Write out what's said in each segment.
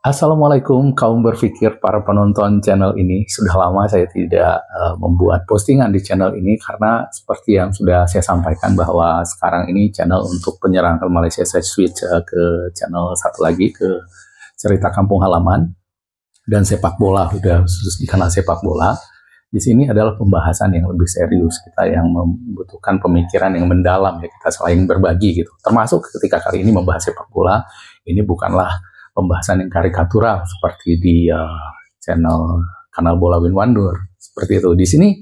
Assalamualaikum kaum berpikir para penonton channel ini. Sudah lama saya tidak membuat postingan di channel ini karena seperti yang sudah saya sampaikan bahwa sekarang ini channel untuk penyerang ke Malaysia saya switch ke channel satu lagi, ke cerita kampung halaman dan sepak bola. Sudah khusus di kanal sepak bola. Di sini adalah pembahasan yang lebih serius, kita yang membutuhkan pemikiran yang mendalam, ya kita saling berbagi gitu. Termasuk ketika kali ini membahas sepak bola, ini bukanlah pembahasan yang karikatural seperti di channel kanal Bola Win Wonder seperti itu. Di sini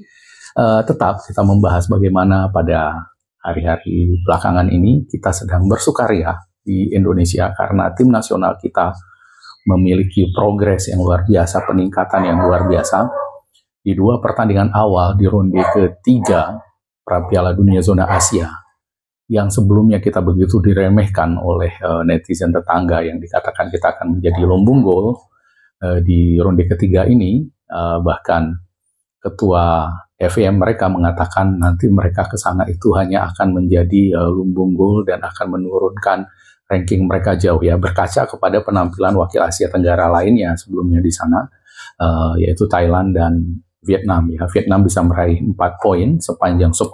tetap kita membahas bagaimana pada hari-hari belakangan ini kita sedang bersukaria di Indonesia karena tim nasional kita memiliki progres yang luar biasa, peningkatan yang luar biasa. Di dua pertandingan awal di ronde ketiga Piala Dunia Zona Asia, yang sebelumnya kita begitu diremehkan oleh netizen tetangga yang dikatakan kita akan menjadi lumbung gol, di ronde ketiga ini bahkan ketua FAM mereka mengatakan nanti mereka ke sana itu hanya akan menjadi lumbung gol dan akan menurunkan ranking mereka jauh, ya, berkaca kepada penampilan wakil Asia Tenggara lainnya sebelumnya di sana, yaitu Thailand dan Vietnam, ya. Vietnam bisa meraih 4 poin sepanjang 10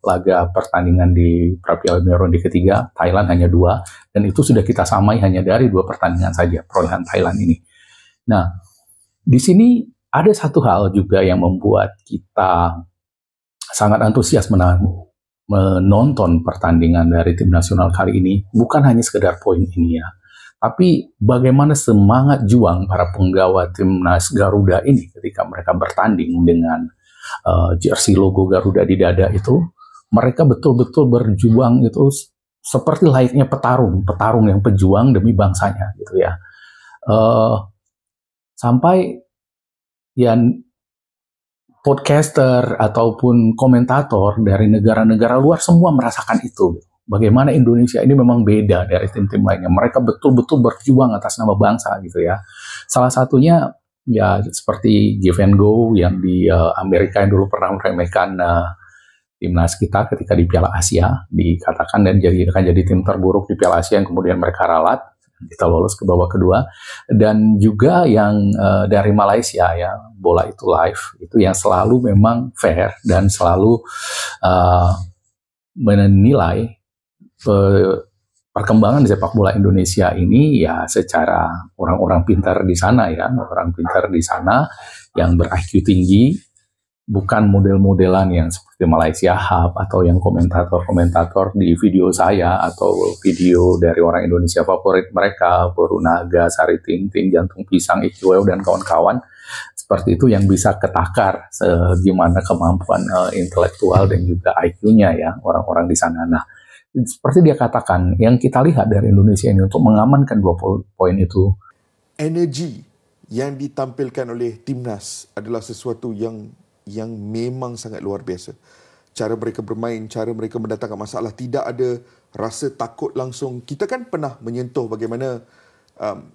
laga pertandingan di Piala Dunia ronde ketiga, Thailand hanya 2, dan itu sudah kita samai hanya dari 2 pertandingan saja perolehan Thailand ini. Nah, di sini ada satu hal juga yang membuat kita sangat antusias menonton pertandingan dari tim nasional kali ini, bukan hanya sekedar poin ini, ya. Tapi bagaimana semangat juang para penggawa timnas Garuda ini ketika mereka bertanding dengan jersey logo Garuda di dada itu, mereka betul-betul berjuang itu seperti layaknya petarung yang pejuang demi bangsanya gitu, ya. Sampai ya podcaster ataupun komentator dari negara-negara luar semua merasakan itu. Bagaimana Indonesia ini memang beda dari tim-tim lainnya. Mereka betul-betul berjuang atas nama bangsa gitu, ya. Salah satunya ya seperti Give and Go yang di Amerika yang dulu pernah meremehkan timnas kita ketika di Piala Asia, dikatakan dan akan jadi tim terburuk di Piala Asia yang kemudian mereka ralat, kita lolos ke babak kedua. Dan juga yang dari Malaysia, ya, Bola Itu Live, itu yang selalu memang fair dan selalu menilai perkembangan sepak bola Indonesia ini ya secara orang-orang pintar di sana, ya, orang pintar di sana yang ber-IQ tinggi, bukan model-modelan yang seperti Malaysia Hub atau yang komentator-komentator di video saya atau video dari orang Indonesia favorit mereka, Borunaga, Sari Ting-Ting, Jantung Pisang, Ikiweo, dan kawan-kawan seperti itu yang bisa ketakar gimana kemampuan intelektual dan juga IQ-nya, ya, orang-orang di sana. Nah, seperti dia katakan, yang kita lihat dari Indonesia ini untuk mengamankan 20 poin itu, energi yang ditampilkan oleh timnas adalah sesuatu yang memang sangat luar biasa. Cara mereka bermain, cara mereka mendatangkan masalah, tidak ada rasa takut langsung. Kita kan pernah menyentuh bagaimana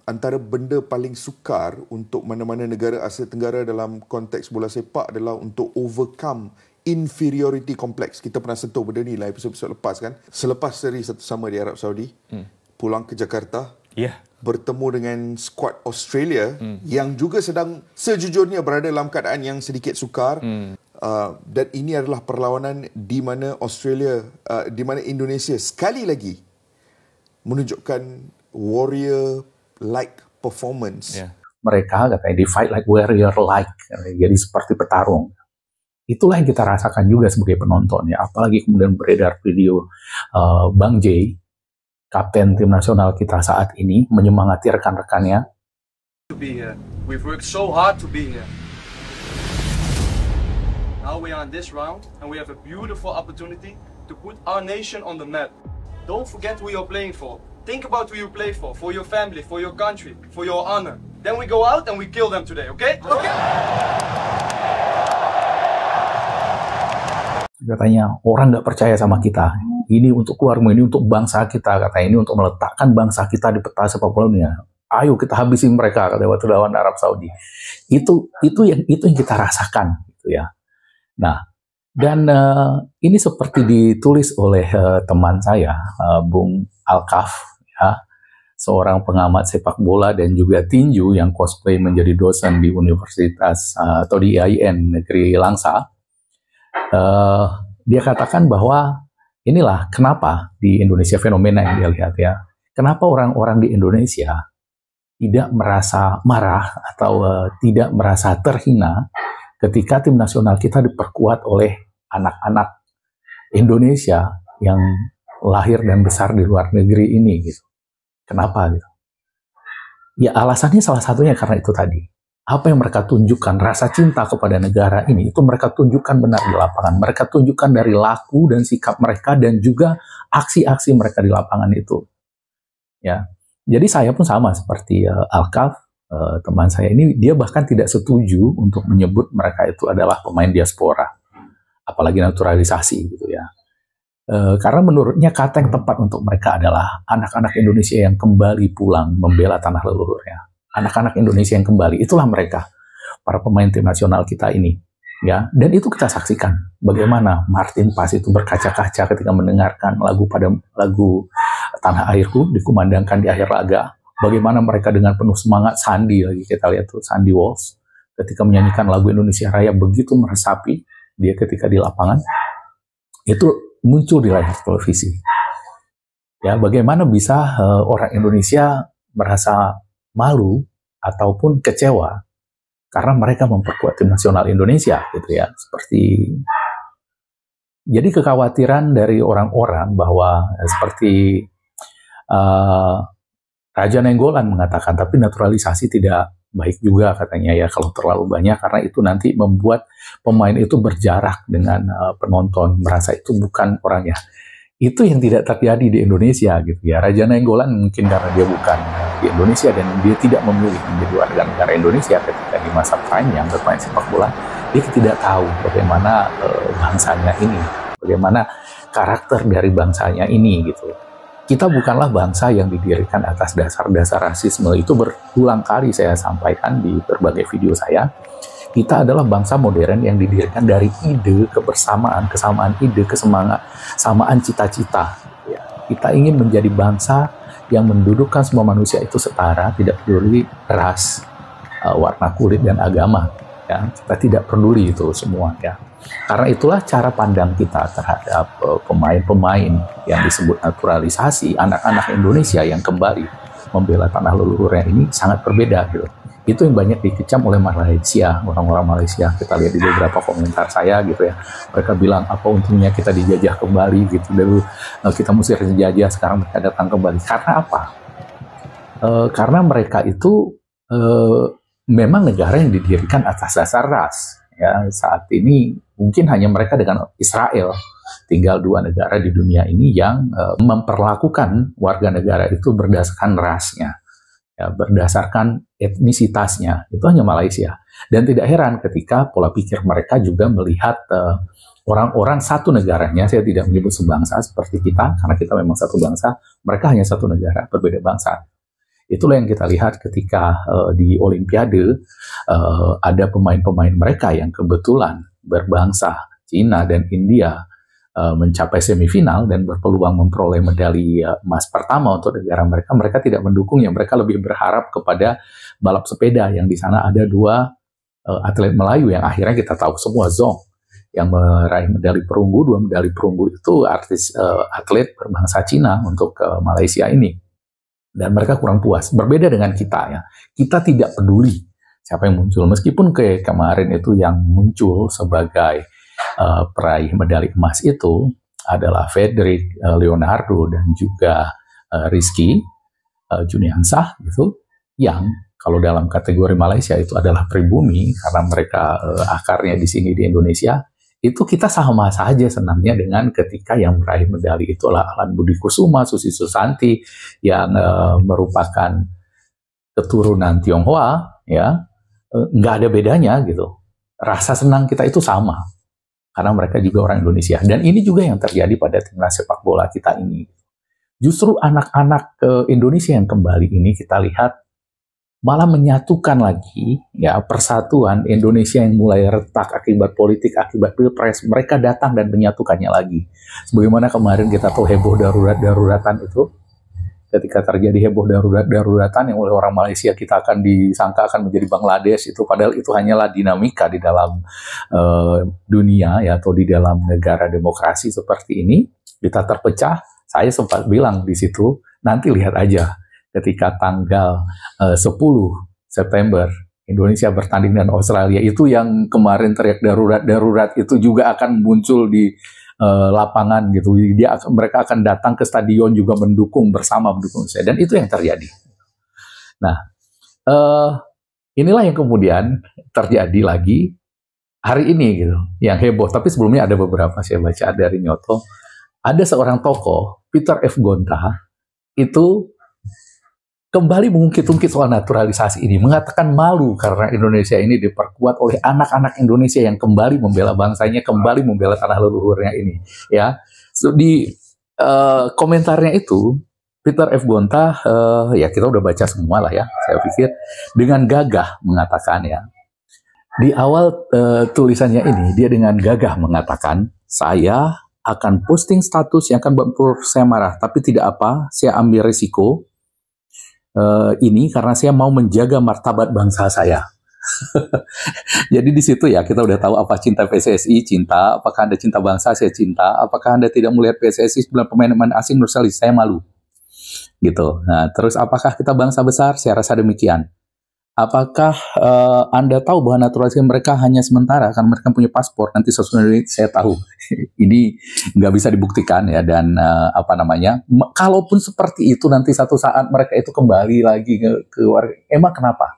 antara benda paling sukar untuk mana-mana negara Asia Tenggara dalam konteks bola sepak adalah untuk overcome inferiority complex. Kita pernah sentuh benda ni lah episod-episod lepas kan. Selepas seri 1-1 di Arab Saudi, pulang ke Jakarta, bertemu dengan skuad Australia yang juga sedang sejujurnya berada dalam keadaan yang sedikit sukar. Dan ini adalah perlawanan di mana di mana Indonesia sekali lagi menunjukkan warrior-like performance. Mereka katanya di fight like warrior-like, jadi seperti petarung. Itulah yang kita rasakan juga sebagai penonton, ya. Apalagi kemudian beredar video Bang J, kapten tim nasional kita saat ini, menyemangati rekan-rekannya. We've worked so hard to be here. Now we are in this round and we have a beautiful opportunity to put our nation on the map. Don't forget who you're playing for. Think about who you play for your family, for your country, for your honor. Then we go out and we kill them today, okay? Okay. Katanya orang nggak percaya sama kita. Ini untuk keluarga, ini untuk bangsa kita, katanya, ini untuk meletakkan bangsa kita di peta sepak bola dunia. Ayo kita habisin mereka, katanya, waktu lawan Arab Saudi. Itu yang kita rasakan, gitu, ya. Nah, dan ini seperti ditulis oleh teman saya, Bung Alkaf, ya, seorang pengamat sepak bola dan juga tinju yang cosplay menjadi dosen di universitas atau di IAIN Negeri Langsa. Dia katakan bahwa inilah kenapa di Indonesia fenomena yang dia lihat ya. Kenapa orang-orang di Indonesia tidak merasa marah atau tidak merasa terhina ketika tim nasional kita diperkuat oleh anak-anak Indonesia yang lahir dan besar di luar negeri ini gitu. Kenapa gitu? Ya alasannya salah satunya karena itu tadi. Apa yang mereka tunjukkan, rasa cinta kepada negara ini, itu mereka tunjukkan benar di lapangan. Mereka tunjukkan dari laku dan sikap mereka dan juga aksi-aksi mereka di lapangan itu. Ya, jadi saya pun sama seperti Alkaf, teman saya ini, dia bahkan tidak setuju untuk menyebut mereka itu adalah pemain diaspora, apalagi naturalisasi gitu ya. Karena menurutnya kata yang tepat untuk mereka adalah anak-anak Indonesia yang kembali pulang membela tanah leluhurnya. Anak-anak Indonesia yang kembali, itulah mereka, para pemain tim nasional kita ini. Ya, dan itu kita saksikan bagaimana Martin Paes itu berkaca-kaca ketika mendengarkan lagu Tanah Airku dikumandangkan di akhir laga. Bagaimana mereka dengan penuh semangat, Sandi lagi kita lihat tuh, Sandi Walsh ketika menyanyikan lagu Indonesia Raya begitu meresapi dia ketika di lapangan. Itu muncul di layar televisi. Ya, bagaimana bisa orang Indonesia merasa malu ataupun kecewa karena mereka memperkuat tim nasional Indonesia gitu ya. Jadi kekhawatiran dari orang-orang bahwa seperti Raja Nainggolan mengatakan, tapi naturalisasi tidak baik juga katanya ya kalau terlalu banyak, karena itu nanti membuat pemain itu berjarak dengan penonton, merasa itu bukan orangnya. Itu yang tidak terjadi di Indonesia gitu ya. Raja Nainggolan mungkin karena dia bukan di Indonesia dan dia tidak memilih menjadi warga negara Indonesia ketika di masa prime yang bermain sepak bola, dia tidak tahu bagaimana bangsanya ini, bagaimana karakter dari bangsanya ini gitu. Kita bukanlah bangsa yang didirikan atas dasar-dasar rasisme, itu berulang kali saya sampaikan di berbagai video saya. Kita adalah bangsa modern yang didirikan dari ide kebersamaan, kesamaan ide, kesamaan cita-cita. Ya, kita ingin menjadi bangsa yang mendudukkan semua manusia itu setara, tidak peduli ras, warna kulit dan agama. Ya, kita tidak peduli itu semua. Ya, karena itulah cara pandang kita terhadap pemain-pemain yang disebut naturalisasi, anak-anak Indonesia yang kembali membela tanah leluhurnya ini sangat berbeda gitu. Itu yang banyak dikecam oleh Malaysia, orang-orang Malaysia. Kita lihat di beberapa komentar saya gitu ya. Mereka bilang, apa untungnya kita dijajah kembali gitu. Dulu kita mesti dijajah, sekarang mereka datang kembali. Karena apa? Karena mereka itu memang negara yang didirikan atas dasar ras. Ya, saat ini mungkin hanya mereka dengan Israel, tinggal dua negara di dunia ini yang memperlakukan warga negara itu berdasarkan rasnya. Ya, berdasarkan etnisitasnya, itu hanya Malaysia. Dan tidak heran ketika pola pikir mereka juga melihat orang-orang satu negaranya, saya tidak menyebut sebangsa seperti kita, karena kita memang satu bangsa, mereka hanya satu negara, berbeda bangsa. Itulah yang kita lihat ketika di Olimpiade ada pemain-pemain mereka yang kebetulan berbangsa Cina dan India mencapai semifinal dan berpeluang memperoleh medali emas pertama untuk negara mereka. Mereka tidak mendukungnya, mereka lebih berharap kepada balap sepeda yang di sana ada dua atlet Melayu yang akhirnya kita tahu semua, Zong yang meraih medali perunggu. Dua medali perunggu itu atlet berbangsa Cina untuk Malaysia ini, dan mereka kurang puas. Berbeda dengan kita ya, kita tidak peduli siapa yang muncul, meskipun kayak kemarin itu yang muncul sebagai peraih medali emas itu adalah Frederick Leonardo dan juga Rizky Juniansah gitu, yang kalau dalam kategori Malaysia itu adalah pribumi karena mereka akarnya di sini di Indonesia. Itu kita sama saja senangnya dengan ketika yang meraih medali itu adalah Alan Budi Kusuma, Susi Susanti yang merupakan keturunan Tionghoa, ya nggak ada bedanya gitu. Rasa senang kita itu sama karena mereka juga orang Indonesia. Dan ini juga yang terjadi pada timnas sepak bola kita ini. Justru anak-anak Indonesia yang kembali ini kita lihat malah menyatukan lagi ya persatuan Indonesia yang mulai retak akibat politik, akibat pilpres. Mereka datang dan menyatukannya lagi. Sebagaimana kemarin kita tahu heboh daruratan itu ketika terjadi heboh daruratan yang oleh orang Malaysia kita akan disangka akan menjadi Bangladesh, itu padahal itu hanyalah dinamika di dalam dunia ya, atau di dalam negara demokrasi seperti ini. Kita terpecah. Saya sempat bilang di situ, nanti lihat aja ketika tanggal 10 September Indonesia bertanding dengan Australia, itu yang kemarin teriak darurat itu juga akan muncul di lapangan gitu. Mereka akan datang ke stadion juga mendukung saya, dan itu yang terjadi. Nah, inilah yang kemudian terjadi lagi hari ini gitu, yang heboh. Tapi sebelumnya ada beberapa saya baca dari Nyoto, ada seorang tokoh Peter F. Gonta itu kembali mengungkit-ungkit soal naturalisasi ini, mengatakan malu karena Indonesia ini diperkuat oleh anak-anak Indonesia yang kembali membela bangsanya, kembali membela tanah leluhurnya ini. Ya, so, di komentarnya itu Peter F. Gonta, ya kita udah baca semua lah ya, saya pikir dengan gagah mengatakan ya, di awal tulisannya ini dia dengan gagah mengatakan, saya akan posting status yang akan membuat saya marah, tapi tidak apa, saya ambil risiko ini karena saya mau menjaga martabat bangsa saya. Jadi di situ ya kita udah tahu apa cinta PSSI, cinta. Apakah Anda cinta bangsa? Saya cinta. Apakah Anda tidak melihat PSSI 9 pemain asing naturalisasi? Saya malu. Gitu. Nah, terus apakah kita bangsa besar? Saya rasa demikian. Apakah Anda tahu bahwa naturalisasi mereka hanya sementara karena mereka punya paspor? Nanti sesuatu saya tahu. Ini nggak bisa dibuktikan ya, dan kalaupun seperti itu nanti satu saat mereka itu kembali lagi ke warga. Emang kenapa?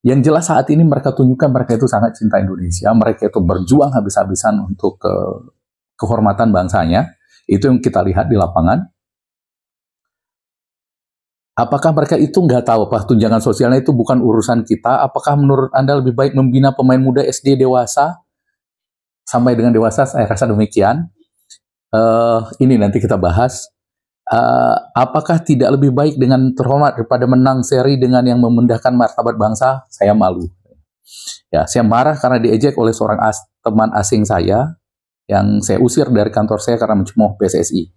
Yang jelas saat ini mereka tunjukkan mereka itu sangat cinta Indonesia. Mereka itu berjuang habis-habisan untuk kehormatan bangsanya. Itu yang kita lihat di lapangan. Apakah mereka itu nggak tahu apa tunjangan sosialnya itu bukan urusan kita? Apakah menurut Anda lebih baik membina pemain muda SD dewasa sampai dengan dewasa? Saya rasa demikian. Ini nanti kita bahas. Apakah tidak lebih baik dengan terhormat daripada menang seri dengan yang memendahkan martabat bangsa? Saya malu. Ya, saya marah karena diejek oleh seorang teman asing saya yang saya usir dari kantor saya karena mencemooh PSSI.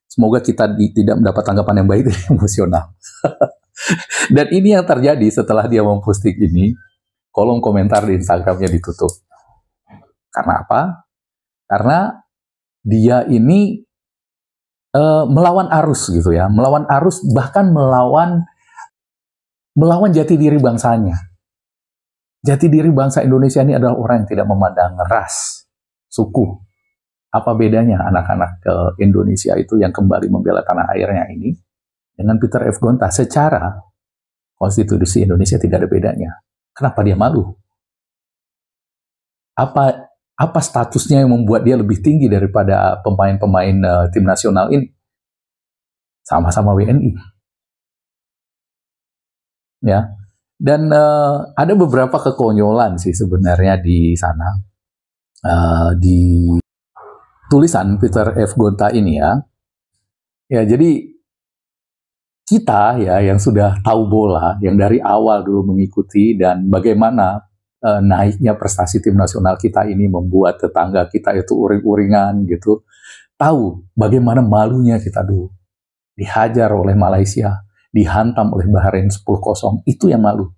Semoga kita tidak mendapat tanggapan yang baik dari emosional. Dan ini yang terjadi setelah dia memposting ini, kolom komentar di Instagramnya ditutup. Karena apa? Karena dia ini melawan arus gitu ya, melawan arus, bahkan melawan jati diri bangsanya. Jati diri bangsa Indonesia ini adalah orang yang tidak memandang ras, suku. Apa bedanya anak-anak Indonesia itu yang kembali membela tanah airnya ini dengan Peter F. Gonta? Secara konstitusi Indonesia tidak ada bedanya. Kenapa dia malu? Apa statusnya yang membuat dia lebih tinggi daripada pemain-pemain tim nasional ini? Sama-sama WNI. Ya. Dan ada beberapa kekonyolan sih sebenarnya di sana. Di tulisan Peter F. Gonta ini ya. Ya, jadi kita ya yang sudah tahu bola, yang dari awal dulu mengikuti, dan bagaimana naiknya prestasi tim nasional kita ini membuat tetangga kita itu uring-uringan gitu. Tahu bagaimana malunya kita dulu. Dihajar oleh Malaysia, dihantam oleh Bahrain 10-0, itu yang malu.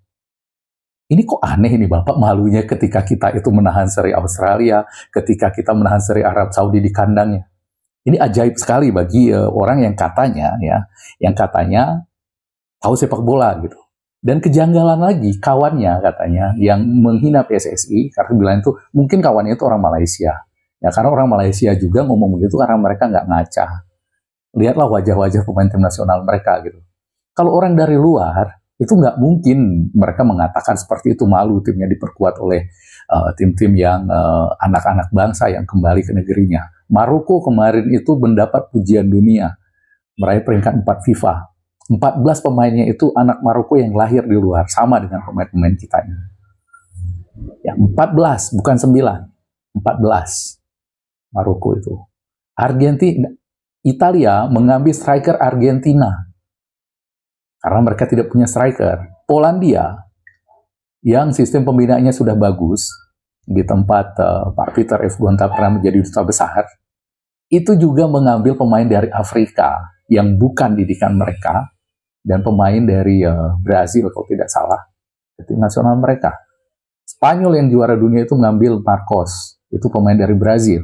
Ini kok aneh ini Bapak malunya ketika kita itu menahan seri Australia, ketika kita menahan seri Arab Saudi di kandangnya. Ini ajaib sekali bagi orang yang katanya tahu sepak bola gitu. Dan kejanggalan lagi kawannya katanya yang menghina PSSI karena bilang itu mungkin kawannya itu orang Malaysia. Ya karena orang Malaysia juga ngomong begitu karena mereka nggak ngaca. Lihatlah wajah-wajah pemain tim nasional mereka gitu. Kalau orang dari luar itu nggak mungkin mereka mengatakan seperti itu, malu timnya diperkuat oleh tim-tim yang anak-anak bangsa yang kembali ke negerinya. Maroko kemarin itu mendapat pujian dunia, meraih peringkat 4 FIFA. 14 pemainnya itu anak Maroko yang lahir di luar, sama dengan pemain-pemain kita ini. Ya, 14, bukan 9. 14 Maroko itu. Argentina, Italia mengambil striker Argentina karena mereka tidak punya striker. Polandia yang sistem pembinaannya sudah bagus di tempat Pak Peter F. Gonta pernah menjadi duta besar, itu juga mengambil pemain dari Afrika yang bukan didikan mereka, dan pemain dari Brazil kalau tidak salah, tim nasional mereka. Spanyol yang juara dunia itu mengambil Marcos, itu pemain dari Brazil.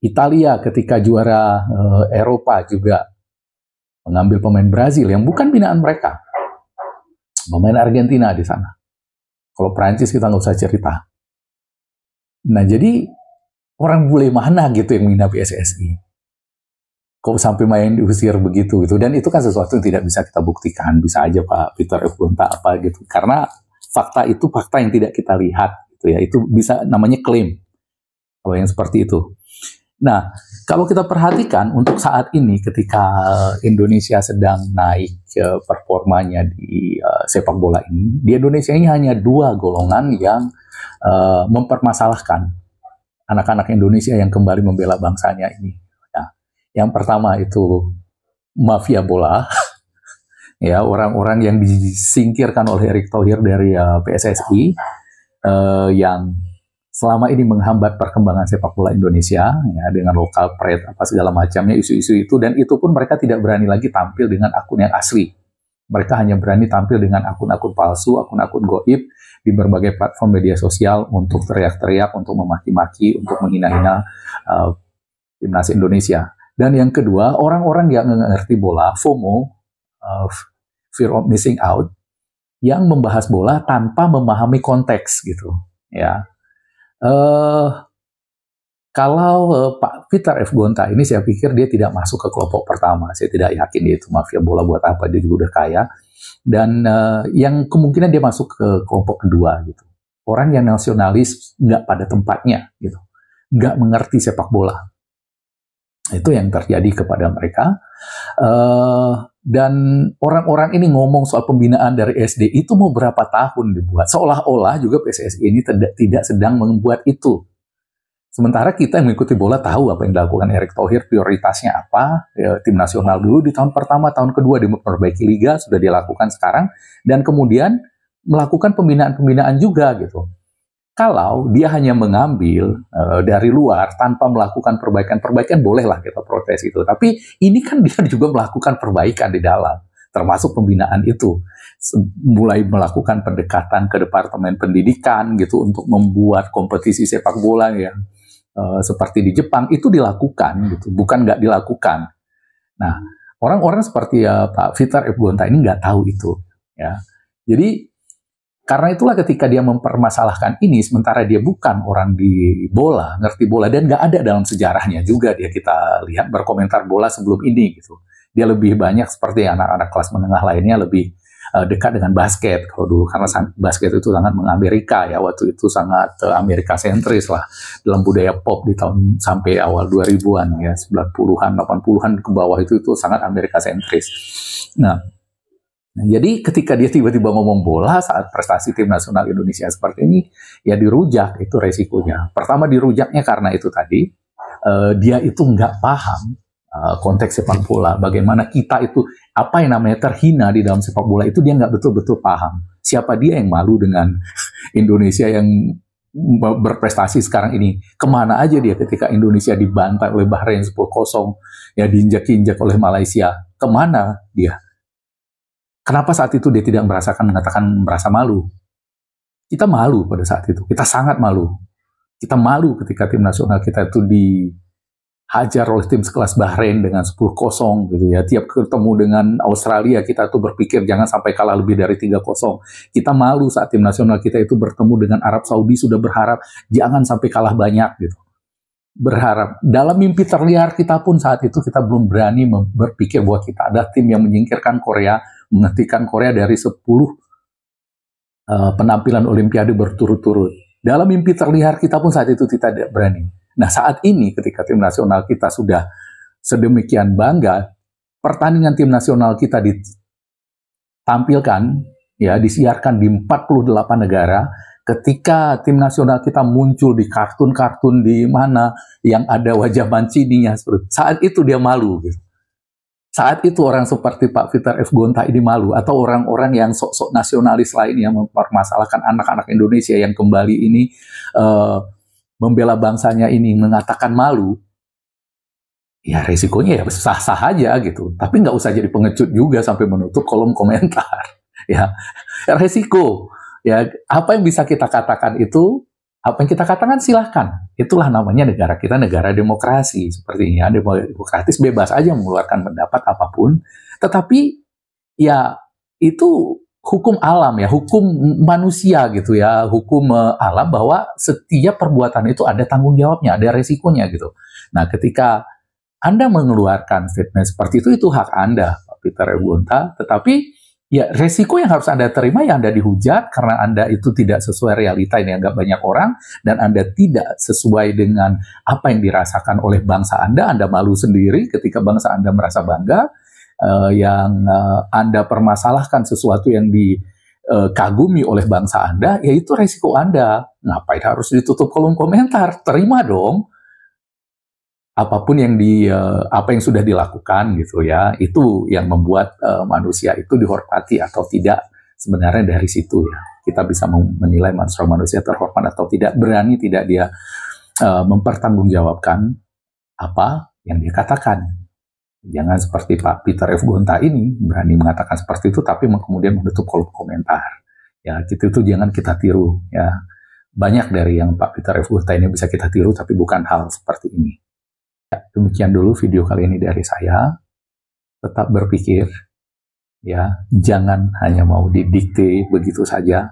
Italia ketika juara Eropa juga mengambil pemain Brazil yang bukan binaan mereka. Pemain Argentina di sana. Kalau Prancis kita nggak usah cerita. Nah, jadi orang bule mana gitu yang menghina PSSI? Kok sampai main diusir begitu gitu? Dan itu kan sesuatu yang tidak bisa kita buktikan. Bisa aja Pak Peter F. Gonta apa gitu. Karena fakta itu fakta yang tidak kita lihat gitu ya. Itu bisa namanya klaim. Kalau yang seperti itu. Nah, kalau kita perhatikan untuk saat ini ketika Indonesia sedang naik performanya di sepak bola ini, di Indonesia ini hanya 2 golongan yang mempermasalahkan anak-anak Indonesia yang kembali membela bangsanya ini. Nah, yang pertama itu mafia bola, ya orang-orang yang disingkirkan oleh Erick Thohir dari PSSI yang selama ini menghambat perkembangan sepak bola Indonesia ya, dengan lokal pride apa segala macamnya isu-isu itu, dan itu pun mereka tidak berani lagi tampil dengan akun yang asli. Mereka hanya berani tampil dengan akun-akun palsu, akun-akun goib di berbagai platform media sosial untuk teriak-teriak, untuk memaki-maki, untuk menghina-hina timnas Indonesia. Dan yang kedua, orang-orang yang ngerti bola, FOMO, fear of missing out, yang membahas bola tanpa memahami konteks gitu ya. Kalau Pak Peter F. Gonta ini saya pikir dia tidak masuk ke kelompok pertama. Saya tidak yakin dia itu mafia bola buat apa, dia juga udah kaya. Dan yang kemungkinan dia masuk ke kelompok kedua gitu. Orang yang nasionalis nggak pada tempatnya gitu. Nggak mengerti sepak bola. Itu yang terjadi kepada mereka. Dan orang-orang ini ngomong soal pembinaan dari SD itu mau berapa tahun dibuat. Seolah-olah juga PSSI ini tidak sedang membuat itu. Sementara kita yang mengikuti bola tahu apa yang dilakukan Erick Thohir, prioritasnya apa. Ya, tim nasional dulu di tahun pertama, tahun kedua dia memperbaiki liga, sudah dilakukan sekarang. Dan kemudian melakukan pembinaan-pembinaan juga gitu. Kalau dia hanya mengambil dari luar tanpa melakukan perbaikan bolehlah kita protes itu. Tapi ini kan dia juga melakukan perbaikan di dalam, termasuk pembinaan itu. Mulai melakukan pendekatan ke Departemen Pendidikan gitu untuk membuat kompetisi sepak bola yang seperti di Jepang itu dilakukan gitu, bukan nggak dilakukan. Nah, orang-orang seperti Pak Peter F. Gonta ini nggak tahu itu, ya. Jadi karena itulah ketika dia mempermasalahkan ini, sementara dia bukan orang di bola, ngerti bola, dan nggak ada dalam sejarahnya juga dia kita lihat berkomentar bola sebelum ini gitu. Dia lebih banyak seperti anak-anak kelas menengah lainnya lebih dekat dengan basket kalau dulu, karena basket itu sangat mengamerika ya, waktu itu sangat Amerika sentris lah dalam budaya pop di tahun sampai awal 2000-an ya, 90-an, 80-an ke bawah itu sangat Amerika sentris. Nah, jadi ketika dia tiba-tiba ngomong bola saat prestasi tim nasional Indonesia seperti ini, ya dirujak, itu resikonya. Pertama dirujaknya karena itu tadi, dia itu nggak paham konteks sepak bola. Bagaimana kita itu, apa yang namanya terhina di dalam sepak bola itu dia nggak betul-betul paham. Siapa dia yang malu dengan Indonesia yang berprestasi sekarang ini? Kemana aja dia ketika Indonesia dibantai oleh Bahrain 10-0, ya diinjak-injak oleh Malaysia. Kemana dia? Kenapa saat itu dia tidak mengatakan merasa malu? Kita malu pada saat itu. Kita sangat malu. Kita malu ketika tim nasional kita itu dihajar oleh tim sekelas Bahrain dengan 10-0 gitu ya. Tiap ketemu dengan Australia kita tuh berpikir jangan sampai kalah lebih dari 3-0. Kita malu saat tim nasional kita itu bertemu dengan Arab Saudi, sudah berharap jangan sampai kalah banyak gitu. Berharap. Dalam mimpi terliar kita pun saat itu kita belum berani berpikir bahwa kita ada tim yang menyingkirkan Korea, menghentikan Korea dari 10 penampilan Olimpiade berturut-turut. Dalam mimpi terlihat kita pun saat itu tidak berani. Nah, saat ini ketika tim nasional kita sudah sedemikian bangga, pertandingan tim nasional kita ditampilkan, ya disiarkan di 48 negara, ketika tim nasional kita muncul di kartun-kartun di mana yang ada wajah Mancininya, saat itu dia malu gitu. Saat itu orang seperti Pak Peter F. Gonta ini malu, atau orang-orang yang sok-sok nasionalis lain yang mempermasalahkan anak-anak Indonesia yang kembali ini membela bangsanya ini mengatakan malu. ya resikonya ya sah-sah aja gitu. Tapi nggak usah jadi pengecut juga sampai menutup kolom komentar. Ya, resiko. Ya, apa yang bisa kita katakan itu, apa yang kita katakan silahkan. Itulah namanya negara kita, negara demokrasi. Sepertinya demokratis, bebas aja mengeluarkan pendapat apapun. Tetapi ya itu hukum alam ya, hukum manusia gitu ya, hukum alam bahwa setiap perbuatan itu ada tanggung jawabnya, ada resikonya gitu. Nah, ketika Anda mengeluarkan statement seperti itu hak Anda, Pak Peter F. Gonta, tetapi ya resiko yang harus Anda terima ya Anda dihujat karena Anda itu tidak sesuai realita yang dianggap banyak orang, dan Anda tidak sesuai dengan apa yang dirasakan oleh bangsa Anda malu sendiri ketika bangsa Anda merasa bangga, yang Anda permasalahkan sesuatu yang dikagumi oleh bangsa Anda, ya itu resiko Anda. Ngapain harus ditutup kolom komentar? Terima dong. Apapun yang apa yang sudah dilakukan gitu ya, itu yang membuat manusia itu dihormati atau tidak, sebenarnya dari situ ya kita bisa menilai manusia terhormat atau tidak, berani tidak dia mempertanggungjawabkan apa yang dia katakan. Jangan seperti Pak Peter F. Gonta ini berani mengatakan seperti itu tapi kemudian menutup kolom komentar. Ya itu jangan kita tiru ya. Banyak dari yang Pak Peter F. Gonta ini bisa kita tiru tapi bukan hal seperti ini. Demikian dulu video kali ini dari saya. Tetap berpikir, ya, jangan hanya mau didikte begitu saja.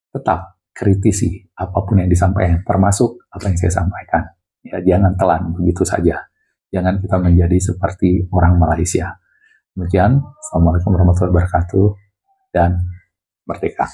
Tetap kritisi apapun yang disampaikan, termasuk apa yang saya sampaikan. Ya, jangan telan begitu saja. Jangan kita menjadi seperti orang Malaysia. Demikian, Assalamualaikum warahmatullahi wabarakatuh, dan merdeka.